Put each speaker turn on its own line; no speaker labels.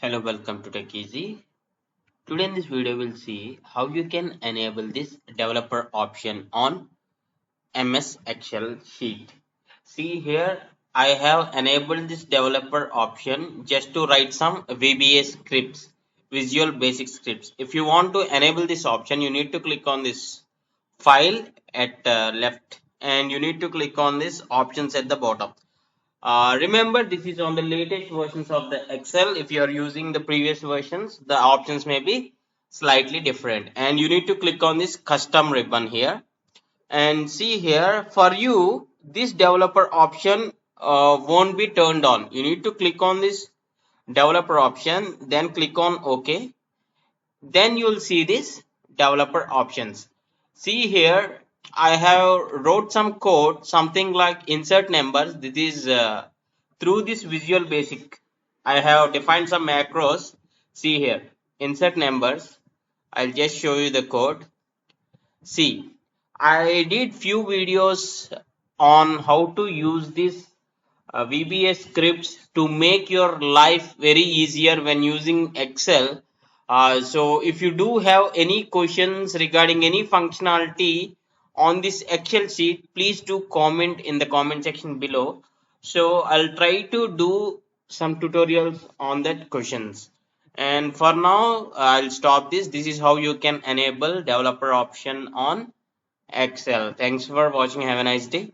Hello, welcome to Tech Easy. Today in this video we'll see how you can enable this developer option on MS Excel sheet. See here I have enabled this developer option just to write some VBA scripts, Visual Basic Scripts. If you want to enable this option, you need to click on this file at left and you need to click on this options at the bottom. Remember, this is on the latest versions of the Excel. If you are using the previous versions, the options may be slightly different. And you need to click on this custom ribbon here. And see here, for you, this developer option won't be turned on. You need to click on this developer option, then click on OK. Then you will see this developer options. See here, I have wrote some code, something like insert numbers. This is through this Visual Basic. I have defined some macros. See here, insert numbers. I'll just show you the code. See, I did few videos on how to use this VBA scripts to make your life very easier when using Excel. So if you do have any questions regarding any functionality on this Excel sheet, please do comment in the comment section below. So I'll try to do some tutorials on that questions. And for now, I'll stop this. This is how you can enable developer option on Excel. Thanks for watching. Have a nice day.